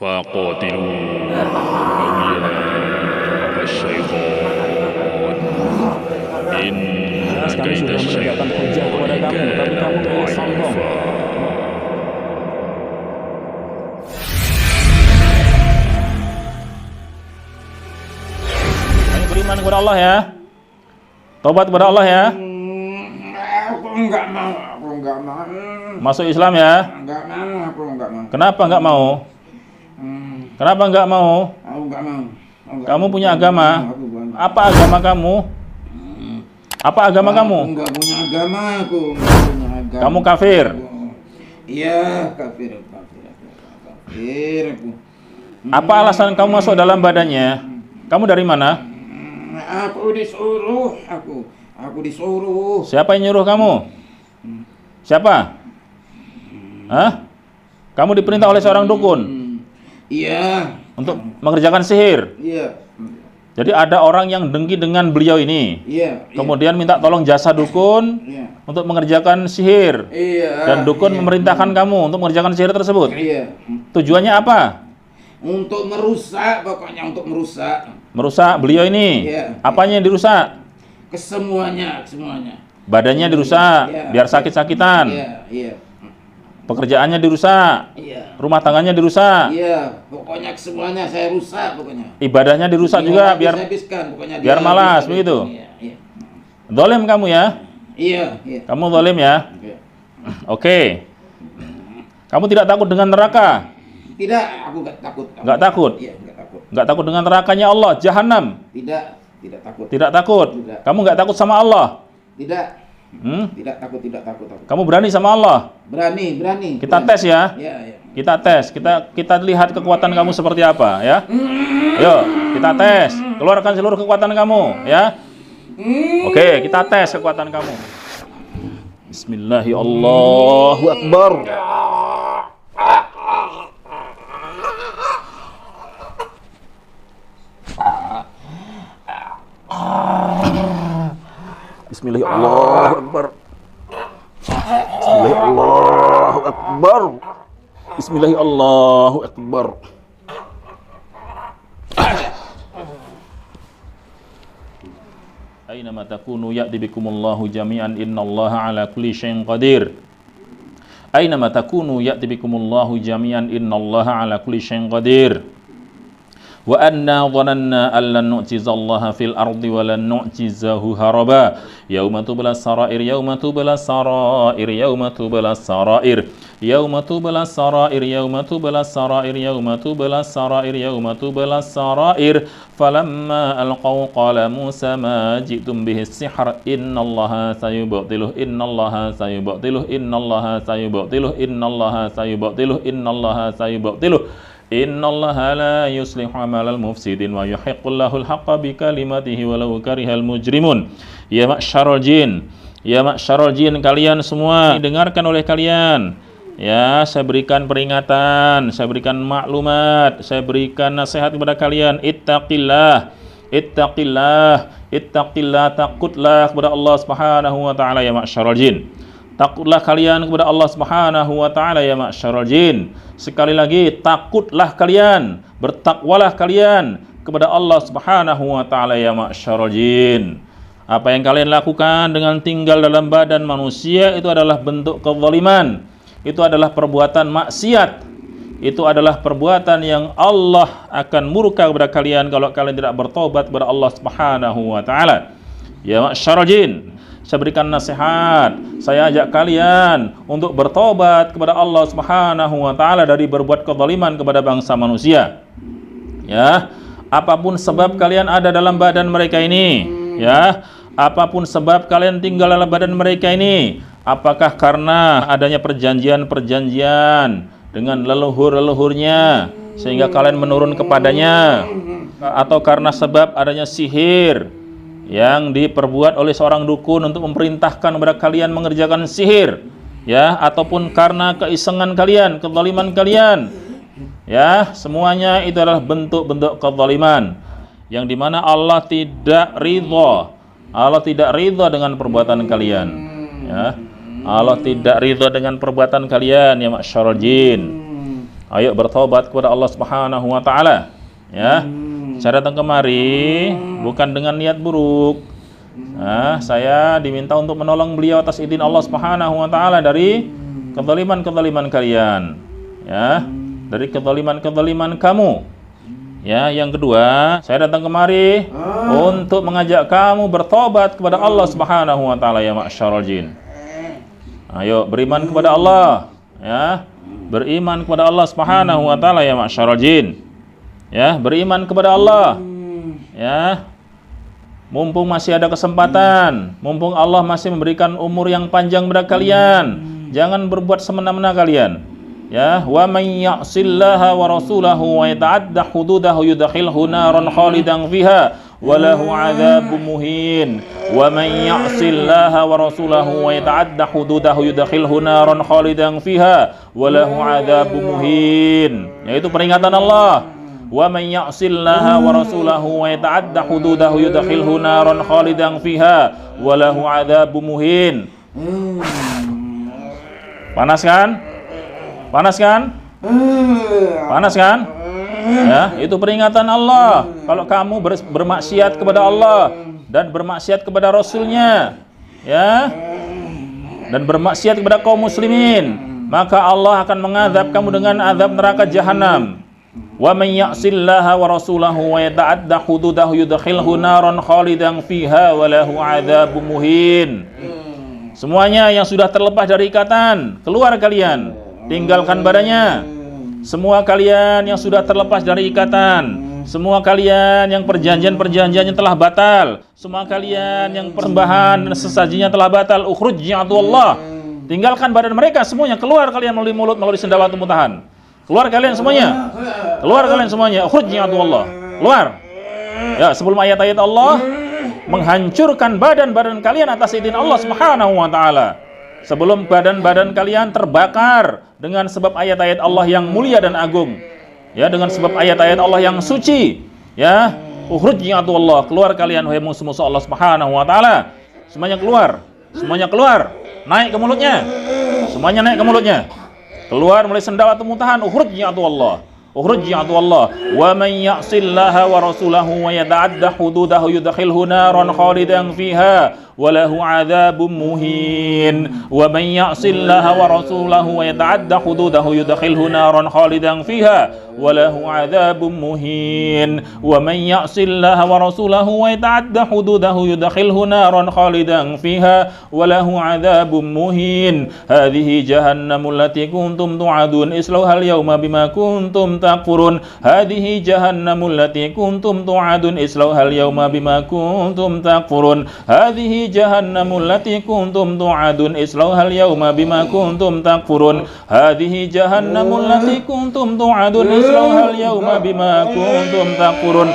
فقاتلوا أولياء الشيطان إن Kami كيد sudah menegakkan hujah kepada kamu, tapi kamu malah sombong. Ayo beriman kepada Allah ya. Tobat kepada Allah ya. Aku enggak mau. Masuk Islam ya. Aku enggak mau. Kenapa enggak mau? Kenapa enggak mau? Aku enggak mau. Kamu punya agama. Apa agama kamu? Apa agama kamu? Aku enggak punya agama, aku enggak punya agama. Kamu kafir. Iya, kafir aku. Apa alasan kamu masuk dalam badannya? Kamu dari mana? Aku disuruh, aku disuruh. Siapa yang nyuruh kamu? Siapa? Hah? Kamu diperintah oleh seorang dukun Iya. untuk mengerjakan sihir. Iya. Jadi ada orang yang dengki dengan beliau ini. Iya. Kemudian minta tolong jasa dukun Iya. untuk mengerjakan sihir. Iya. Dan dukun memerintahkan kamu untuk mengerjakan sihir tersebut. Iya. Tujuannya apa? Untuk merusak, pokoknya untuk merusak. Merusak beliau ini. Iya. Apanya yang dirusak? Semuanya. Badannya dirusak, Iya. biar sakit-sakitan. Iya. Pekerjaannya dirusak, Iya. rumah tangganya dirusak, Iya, pokoknya semuanya saya rusak pokoknya. ibadahnya dirusak juga biar habiskan, pokoknya biar dia malas, habiskan. begitu? Iya. zalim kamu ya. Iya. Kamu zalim ya. Iya. Oke. Kamu tidak takut dengan neraka? Tidak, aku enggak takut. Enggak takut? Iya, enggak takut. Enggak takut dengan nerakanya Allah, jahanam? Tidak takut. Tidak takut. Tidak. Kamu enggak takut sama Allah? Tidak. Hmm? Tidak takut aku. Kamu berani sama Allah? Berani. Kita tes ya. Iya. Kita tes. Kita lihat kekuatan kamu seperti apa ya. Ayo, kita tes. Keluarkan seluruh kekuatan kamu ya. Oke, kita tes kekuatan kamu. Bismillahirrahmanirrahim. Allahu Akbar. Bismillahirrahmanirrahim. Bismillahirrahmanirrahim. Bismillahirrahmanirrahim. Aynama takunu ya'ti bikumullahu jami'an innallaha ala kulli syai'in qadir. Aynama takunu ya'ti bikumullahu jami'an innallaha ala kulli syai'in qadir. Wa anna dhananna an lan nu'jizallaha fil ardi wa lan nu'jizahu haraba yauma tublas sarair yauma tublas sarair yauma tublas sarair yauma tublas sarair yauma tublas sarair yauma tublas sarair yauma tublas sarair falamma alqaw qala Musa ma ji'tum bihi as-sihr innallaha sayubtiluhu innallaha sayubtiluhu innallaha sayubtiluhu innallaha sayubtiluhu innallaha sayubtiluhu innallaha la yuslihu amalal mufsidin wa yuhiqqullahu al-haqqa bi kalimatihi walau karihal mujrimun. Ya ma'syarul jin, kalian semua didengarkan oleh kalian. Ya, saya berikan peringatan, saya berikan maklumat, saya berikan nasihat kepada kalian. Ittaqillah, takutlah kepada Allah Subhanahu wa taala ya ma'syarul jin. Takutlah kalian kepada Allah Subhanahu wa taala ya ma'syarul jin. Sekali lagi, takutlah kalian, bertakwalah kalian kepada Allah Subhanahu wa taala ya ma'syarul jin. Apa yang kalian lakukan dengan tinggal dalam badan manusia itu adalah bentuk kezaliman. Itu adalah perbuatan maksiat. Itu adalah perbuatan yang Allah akan murka kepada kalian kalau kalian tidak bertobat kepada Allah Subhanahu wa taala. Ya ma'syarul jin, saya berikan nasihat, saya ajak kalian untuk bertobat kepada Allah Subhanahu wa taala dari berbuat kezaliman kepada bangsa manusia. Ya, apapun sebab kalian ada dalam badan mereka ini, ya, apapun sebab kalian tinggal dalam badan mereka ini, apakah karena adanya perjanjian-perjanjian dengan leluhur-leluhurnya sehingga kalian menurun kepadanya, atau karena sebab adanya sihir yang diperbuat oleh seorang dukun untuk memerintahkan kepada kalian mengerjakan sihir, ya, ataupun karena keisengan kalian, kezaliman kalian, ya, semuanya itu adalah bentuk-bentuk kezaliman yang dimana Allah tidak ridha dengan perbuatan kalian, ya. Allah tidak ridha dengan perbuatan kalian ya ma'syarul jin. Ayo bertobat kepada Allah Subhanahu wa taala. Ya. Saya datang kemari bukan dengan niat buruk. Saya diminta untuk menolong beliau atas izin Allah Subhanahu wa taala dari kezaliman-kezaliman kalian. Ya, dari kezaliman-kezaliman kamu. Ya, yang kedua, saya datang kemari untuk mengajak kamu bertobat kepada Allah Subhanahu wa taala ya ma'syarul jin. Ayo beriman kepada Allah, ya. Beriman kepada Allah Subhanahu wa taala ya ma'syarul jin. Ya, beriman kepada Allah. Ya. Mumpung masih ada kesempatan, mumpung Allah masih memberikan umur yang panjang kepada kalian, jangan berbuat semena-mena kalian. Ya, wa may ya'sillaha wa rasulahu wa yata'adda hududahu yudkhilhu naran khalidan fiha wa lahu 'adzabun muhin. Wa may ya'sillaha wa rasulahu wa yata'adda hududahu yudkhilhu naran khalidan fiha wa lahu 'adzabun muhin. Yaitu peringatan Allah. Wa may ya'sillaha wa rasulahu wa yata'adda hududahu yudkhilhu naran khalidan fiha wa lahu 'adzabun muhin. Panas kan? Panas kan? Panas kan? Ya, itu peringatan Allah. Kalau kamu bermaksiat kepada Allah dan bermaksiat kepada Rasulnya, ya, dan bermaksiat kepada kaum muslimin, maka Allah akan mengazab kamu dengan azab neraka jahanam. Wa may ya'sillaha wa rasulahu wa yata'adda hududahu yudkhilhu naran khalidan fiha wa lahu 'adzabun muhin. Semuanya yang sudah terlepas dari ikatan, keluar kalian, tinggalkan badannya. Semua kalian yang sudah terlepas dari ikatan, semua kalian yang perjanjian-perjanjiannya telah batal, semua kalian yang persembahan dan sesajinya telah batal, ukhruj ya Allah. Tinggalkan badan mereka semuanya, keluar kalian melalui mulut, melalui sendawatul muntahan. Keluar kalian semuanya. Keluar kalian semuanya. Ukhruj ya Allah. Keluar. Ya, sebelum ayat-ayat Allah menghancurkan badan-badan kalian atas izin Allah Subhanahu wa taala. Sebelum badan-badan kalian terbakar dengan sebab ayat-ayat Allah yang mulia dan agung. Ya, dengan sebab ayat-ayat Allah yang suci. Ya, ukhruj ya Allah. Keluar kalian wahai musuh-musuh Allah Subhanahu wa taala. Semuanya keluar. Semuanya keluar. Naik ke mulutnya. Semuanya naik ke mulutnya. Keluar mulai sendawatul muntahan. Ukhruj ya Allah. Ukhruj ya Allah. Wa may ya'sillaha wa rasulahu wa yata'adda hududahu yudkhilhu naran khalidan fiha wa lahu 'adzabun muhin. Wa may ya'sillaha wa rasulahu wa yata'adda hududahu yudkhilhu naran khalidan fiha wa lahu 'adzabun muhin. Wa may ya'sillaha wa rasulahu wa yata'adda hududahu yudkhilhu naran khalidan fiha wa lahu 'adzabun muhin. Hadhihi jahannamul lati kuntum tu'adun islauha al-yawma bima kuntum takfurun. Hadhihi jahannamul lati kuntum tu'adun islauha al-yawma bima kuntum takfurun. Hadhihi jahannamul lati kuntum tu'adun islauha al-yawma bima kuntum takfurun. Hadhihi jahannamul lati kuntum tu'adun islauha al-yawma bima kuntum takfurun.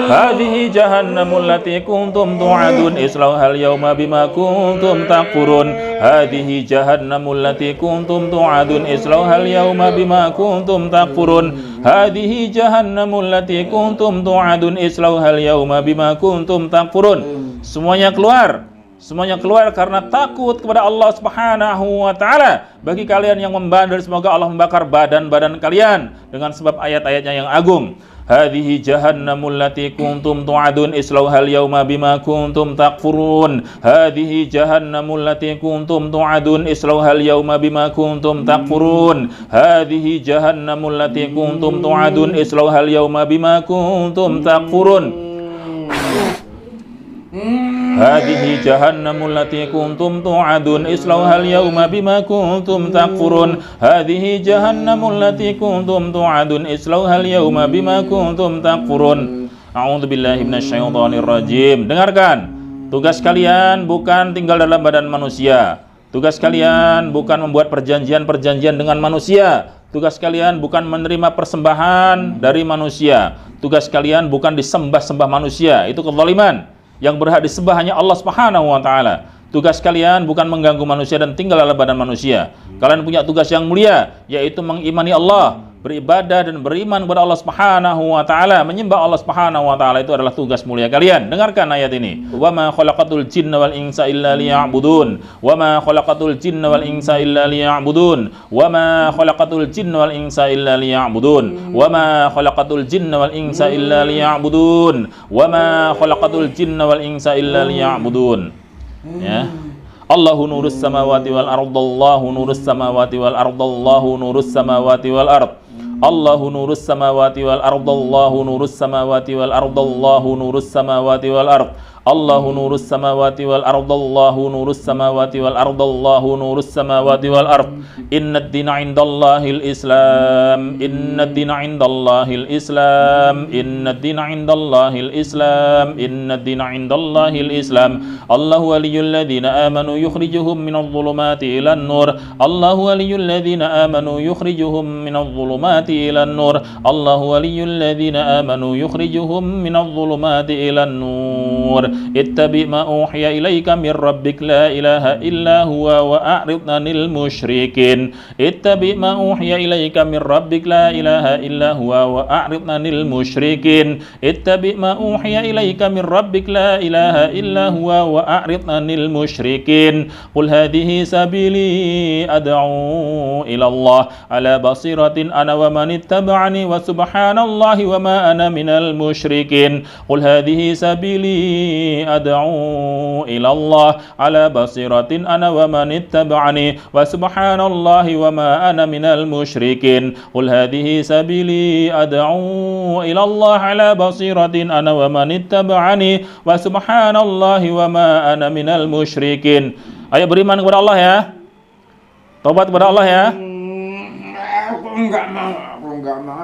Hadhihi jahannamul lati kuntum tu'adun islauha al-yawma bima kuntum takfurun. Hadhihi jahannamul lati kuntum tu'adun islauha al-yawma bima kuntum takfurun. Hadhihi jahannamul lati kuntum tu'adun islauha al-yawma bima kuntum takfurun. Semuanya keluar. Semuanya keluar karena takut kepada Allah Subhanahu wa taala. Bagi kalian yang membandel, semoga Allah membakar badan-badan kalian dengan sebab ayat-ayatnya yang agung. Hadhihi jahannamul lati kuntum tu'adun islauha al-yawma bima kuntum takfurun. Hadhihi jahannamul lati kuntum tu'adun islauha al-yawma bima kuntum takfurun. Hadhihi jahannamul lati kuntum tu'adun islauha al-yawma bima kuntum takfurun. Hadhihi jahannamul lati kuntum tu'adun islauha al-yawma bima kuntum takfurun. Hadhihi jahannamul lati kuntum tu'adun islauha al-yawma bima kuntum takfurun. A'udzubillahi minasyaitonir rajim. Dengarkan, tugas kalian bukan tinggal dalam badan manusia. Tugas kalian bukan membuat perjanjian-perjanjian dengan manusia. Tugas kalian bukan menerima persembahan dari manusia. Tugas kalian bukan disembah-sembah manusia. Itu kezaliman. Yang berhak disembah hanya Allah Subhanahu wa taala. Tugas kalian bukan mengganggu manusia dan tinggal dalam badan manusia. Kalian punya tugas yang mulia, yaitu mengimani Allah, beribadah dan beriman kepada Allah Subhanahu wa taala, menyembah Allah Subhanahu wa taala itu adalah tugas mulia kalian. Dengarkan ayat ini. Wa ma khalaqatul jinna wal insa illa liya'budun. Wa ma khalaqatul jinna wal insa illa liya'budun. Wa ma khalaqatul jinna wal insa illa liya'budun. Wa ma khalaqatul jinna wal insa illa liya'budun. Wa ma khalaqatul jinna wal insa illa liya'budun. Ya. Allahu nurus samawati wal ard, Allahu nurus samawati wal ard, Allahu nurus samawati wal ard. Allahu nurus samawati wal ard, Allahu nurus samawati wal ard, Allahu nurus samawati wal ard. Allahu nurus samawati wal ard, Allahu nurus samawati wal ard, Allahu nurus samawati wal ard. Innad dina 'indallahil Islam, innad dina 'indallahil Islam, innad dina 'indallahil Islam, innad dina 'indallahil Islam. Allahu waliyyul ladzina amanu yukhrijuhum minadh dhulumati ilan nur. Allahu waliyyul ladzina amanu yukhrijuhum minadh dhulumati ilan nur. Allahu waliyyul ladzina amanu yukhrijuhum minadh dhulumati ilan nur. Ittabi ma uhiya ilaika min rabbik la ilaha illa huwa wa a'rid 'anil musyrikin. Ittabi ma uhiya ilaika min rabbik la ilaha illa huwa wa a'rid 'anil musyrikin. Ittabi ma uhiya ilaika min rabbik la ilaha illa huwa wa a'rid 'anil musyrikin. Qul hadhihi sabili ad'u ila Allah ala basiratin ana wa man ittaba'ani wa subhanallahi wa ma ana minal musyrikin. Qul hadhihi sabili ad'u ila Allah ala basiratin ana wa man ittaba'ani wa subhanallahi wa ma ana minal musyrikin. Qul hadhihi sabili ad'u ila Allah ala basiratin ana wa man ittaba'ani wa subhanallahi wa ma ana minal musyrikin. Ayo beriman kepada Allah ya. Taubat kepada Allah ya. Aku enggak mau, aku enggak mau.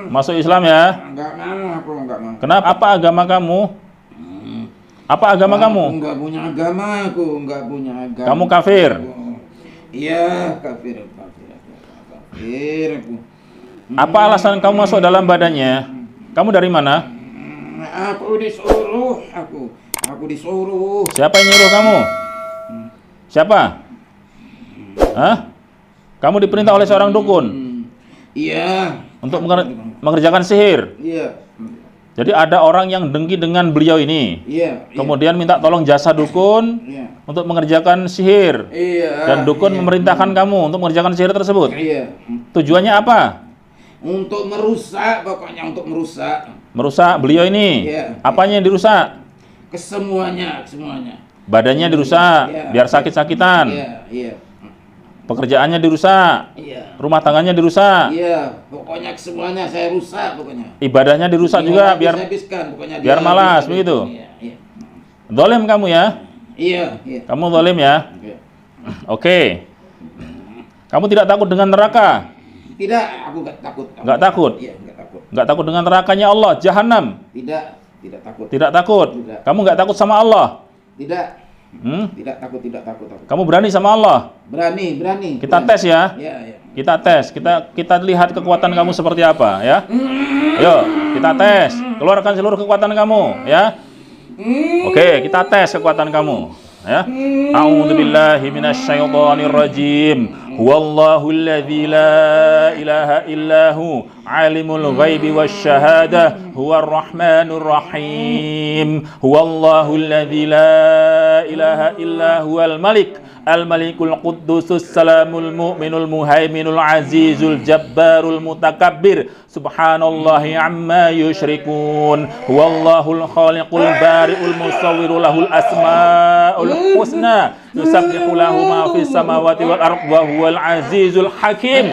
Masuk Islam ya. Enggak mau, aku enggak mau. Kenapa? Apa agama kamu? Apa agama kamu? Aku enggak punya agama, aku enggak punya agama. Kamu kafir. Iya, kafir aku. Apa alasan kamu masuk dalam badannya? Kamu dari mana? Aku disuruh, aku disuruh. Siapa yang nyuruh kamu? Siapa? Hah? Kamu diperintah oleh seorang dukun Iya. untuk mengerjakan sihir. Iya. Jadi ada orang yang dengki dengan beliau ini. Iya. Kemudian minta tolong jasa dukun untuk mengerjakan sihir. Iya. Dan dukun memerintahkan kamu untuk mengerjakan sihir tersebut. Iya. Tujuannya apa? Untuk merusak, pokoknya untuk merusak. Merusak beliau ini. Iya. Apanya yang dirusak? Kesemuanya. Badannya dirusak, Iya. biar sakit-sakitan. Iya. Pekerjaannya dirusak, Iya. rumah tangganya dirusak, Iya, pokoknya semuanya saya rusak pokoknya. ibadahnya dirusak juga biar pokoknya biar malas begitu. Iya. Zalim kamu ya? Iya. Kamu zalim ya? Oke. Kamu tidak takut dengan neraka? Tidak, aku enggak takut. Enggak takut? Iya, enggak takut. Enggak takut dengan nerakanya Allah, jahanam? Tidak takut. Tidak takut? Tidak. Kamu enggak takut sama Allah? Tidak. Hmm? Tidak takut aku. Kamu berani sama Allah? Berani. Kita tes ya? Iya. Kita tes, kita lihat kekuatan kamu seperti apa ya. Ayo, kita tes. Keluarkan seluruh kekuatan kamu ya. Oke, kita tes kekuatan kamu ya. A'udzubillahi minasyaitonir rajim. Huwallahul ladzi la ilaha illahu alimul ghaibi wasyahada huwar rahmanur rahim. Huwallahul ladzi la ilaha illa huwal malik al-malikul quddusus salamul mu'minul muhaiminul azizul jabbarul mutakabbir subhanallahi amma yusyrikun. Huwallahul khaliqul bari'ul musawwiru lahul asmaul husna yusabbihu lahu ma fis samawati wal ardh wa huwal azizul hakim.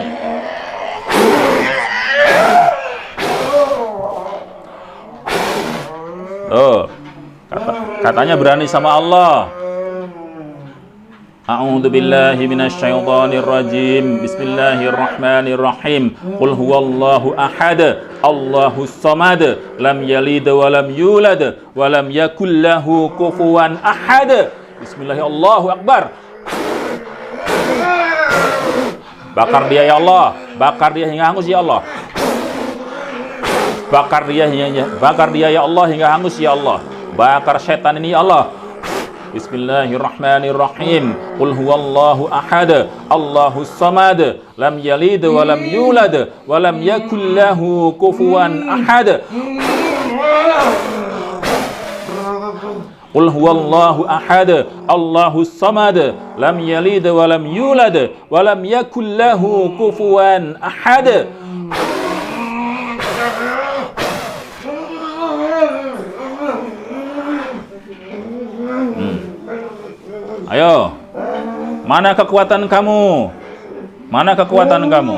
Oh, katanya berani sama Allah. A'udzu billahi minasyaitonir rajim. Bismillahirrahmanirrahim. Qul huwallahu ahad, Allahus samad, lam yalid wa lam yulad wa lam yakul lahu kufuwan ahad. Bismillahirrahmanirrahim. Allahu akbar. Bakar dia ya Allah, bakar dia hingga hangus ya Allah. Bakar dia ya Allah hingga hangus ya Allah. Bakar setan ini ya Allah. Bismillahirrahmanirrahim. Qul huwallahu ahad, Allahus samad, lam yalid wa lam yulad wa lam yakul lahu kufuwan ahad. Qul huwallahu ahad, Allahus samad, lam yalid wa lam yulad wa lam yakul lahu kufuwan ahad. Ayo, mana kekuatan kamu? Mana kekuatan kamu?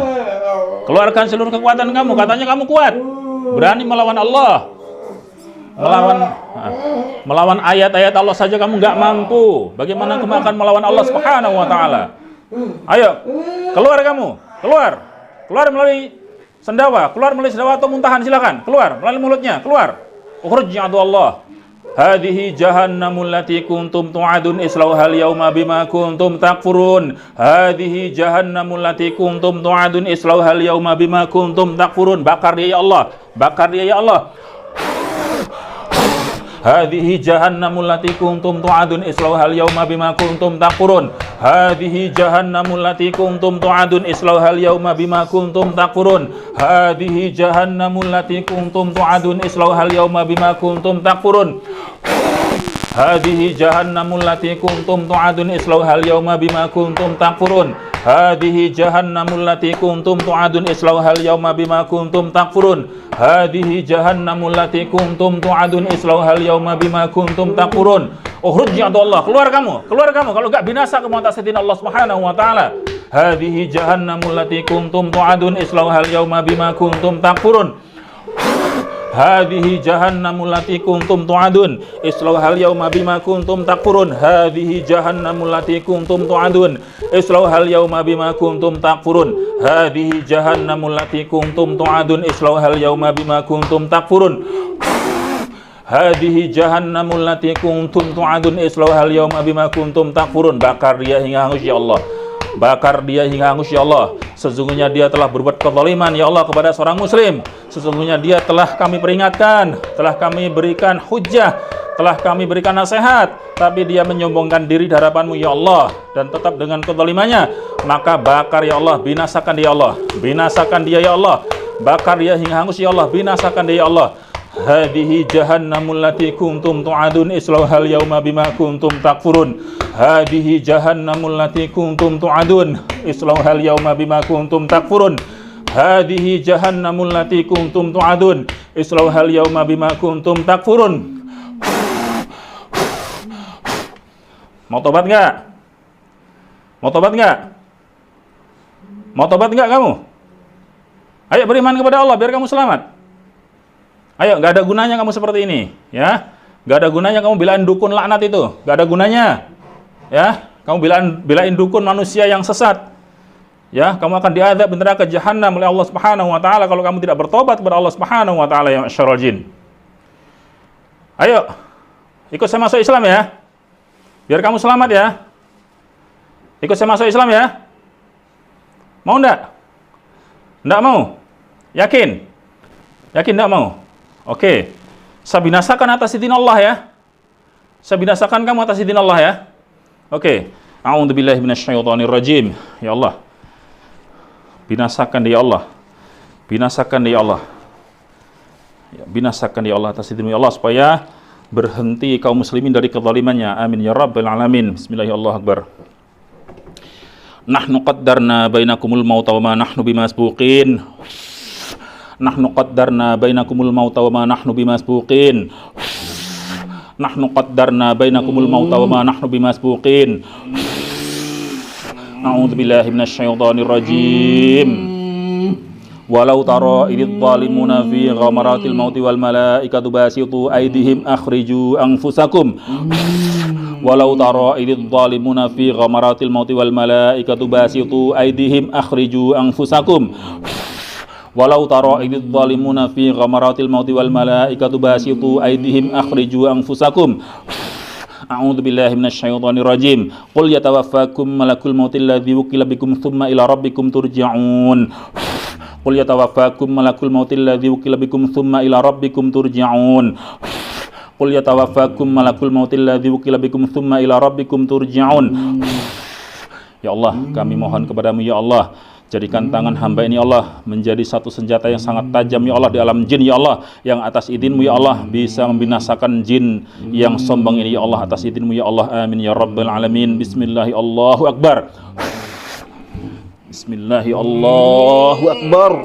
Keluarkan seluruh kekuatan kamu. Katanya kamu kuat, berani melawan Allah, melawan ayat-ayat Allah saja kamu nggak mampu. Bagaimana kamu akan melawan Allah Subhanahu Wa Taala? Ayo, keluar kamu, keluar melalui sendawa, atau muntahan, silakan keluar melalui mulutnya, keluar. Ukhruj ya Allah. Hadhihi jahannamul lati kuntum tu'adun islauhal yauma bima kuntum takfurun. Hadhihi jahannamul lati kuntum tu'adun islauhal yauma bima kuntum takfurun. Bakar dia ya Allah, bakar dia ya Allah. Hadhihi jahannamul lati kuntum tu'adun islauhal yauma bima kuntum takfurun. Hadhihi jahannamul lati kuntum tu'adun islauhal yauma bima kuntum takfurun. Hadhihi jahannamul lati kuntum tu'adun islauhal yauma bima kuntum takfurun. Hadhihi jahannamul lati kuntum tu'adun islauhal yauma bima kuntum takfurun. Hadhihi jahannamul lati kuntum tu'adun islauhal yauma bima kuntum takfurun. Hadhihi jahannamul lati kuntum tu'adun islauhal yauma bima kuntum takfurun. Ukhruj ya Allah, keluar kamu kalau enggak binasa kamu atas izin Allah Subhanahu Wa Taala. Hadhihi jahannamul lati kuntum tu'adun islauhal yauma bima kuntum takfurun. Hadhihi jahannamul lati kuntum tu'adun islauhal yauma bima kuntum takfurun. Hadhihi jahannamul lati kuntum tu'adun islauhal yauma bima kuntum takfurun. Hadhihi jahannamul lati kuntum tu'adun islauhal yauma bima kuntum takfurun. Hadhihi jahannamul lati kuntum tu'adun islauhal yauma bima kuntum takfurun. Bakar dia hingga hangus ya Allah. Bakar dia hingga hangus ya Allah. Sesungguhnya dia telah berbuat kezaliman ya Allah kepada seorang muslim. Sesungguhnya dia telah kami peringatkan, telah kami berikan hujjah, telah kami berikan nasihat, tapi dia menyombongkan diri di hadapan-Mu ya Allah dan tetap dengan kezalimannya. Maka bakar ya Allah, binasakan dia ya Allah. Binasakan dia ya Allah. Bakar dia hingga hangus ya Allah, binasakan dia ya Allah. Hadhihi jahannamul lati kuntum tu'adun islauhal yauma bima kuntum takfurun. Hadhihi jahannamul lati kuntum tu'adun islauhal yauma bima kuntum takfurun. Hadhihi jahannamul lati kuntum tu'adun islauhal yauma bima kuntum takfurun. Mau tobat enggak? Mau tobat enggak? Mau tobat enggak kamu? Ayo beriman kepada Allah biar kamu selamat. Ayo, nggak ada gunanya kamu seperti ini, ya. Nggak ada gunanya kamu belain dukun laknat itu, nggak ada gunanya, ya. Kamu belain dukun manusia yang sesat, ya. Kamu akan diazab di neraka jahanam oleh Allah Subhanahu Wa Taala kalau kamu tidak bertobat kepada Allah Subhanahu Wa Taala ya ma'syaral jin. Ayo, ikut saya masuk Islam ya, biar kamu selamat ya. Ikut saya masuk Islam ya. Mau ndak? Ndak mau? Yakin? Yakin ndak mau? Oke, saya binasakan atas izin Allah ya. Saya binasakan kamu atas izin Allah ya. Oke. A'udzubillahi minasyaitonirrajim. Ya Allah. Binasakan dia ya Allah. Binasakan dia ya Allah. Ya, binasakan dia ya Allah atas izin Allah supaya berhenti kaum muslimin dari kezalimannya. Amin ya rabbal alamin. Bismillahirrahmanirrahim. Nahnu qaddarna bainakumul mauta wa ma nahnu bimasbuqin. Nahnu qaddarna bainakumul mauta wa ma nahnu bimasbuqin. Nahnu qaddarna bainakumul mauta wa ma nahnu bimasbuqin. A'udzubillahi minasyaitonir rajim. Walau tara idz zalimuna fi ghamaratil mauti wal malaikatu basitu aydihim akhriju anfusakum. Walau tara idz zalimuna fi ghamaratil mauti wal malaikatu basitu aydihim akhriju anfusakum. Walau tara idz zalimuna fi ghamaratil mauti wal malaikatu basitu aydihim akhriju anfusakum. A'udzubillahi minasyaitonir rajim. Qul yatawaffakum malakul mautil ladzi wukila bikum tsumma ila rabbikum turja'un. Qul yatawaffakum malakul mautil ladzi wukila bikum tsumma ila rabbikum turja'un. Qul yatawaffakum malakul mautil ladzi wukila bikum tsumma ila rabbikum turja'un. Ya Allah, kami mohon kepadamu ya Allah, jadikan tangan hamba ini ya Allah menjadi satu senjata yang sangat tajam ya Allah di alam jin ya Allah, yang atas izinmu ya Allah bisa membinasakan jin yang sombong ini ya Allah, atas izinmu ya Allah. Amin ya rabbal alamin. Bismillahi Allahu akbar. Bismillahi Allahu akbar.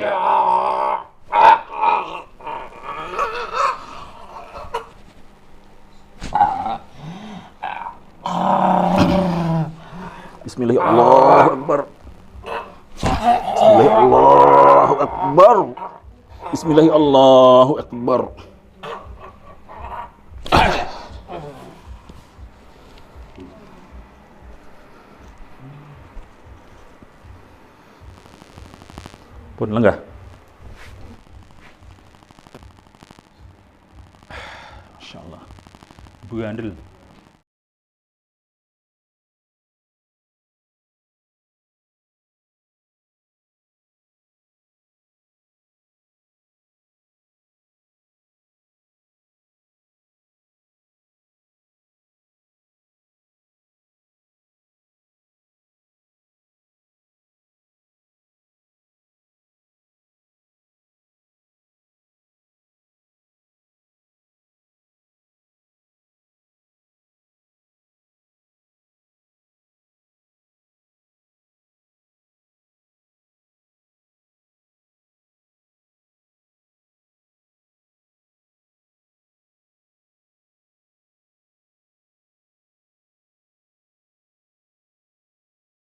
Bismillahi Allahu akbar. Bismillahi Allahu akbar. Bismillahi Allahu akbar. Pun lenggah. Masya Allah. Bu Andril.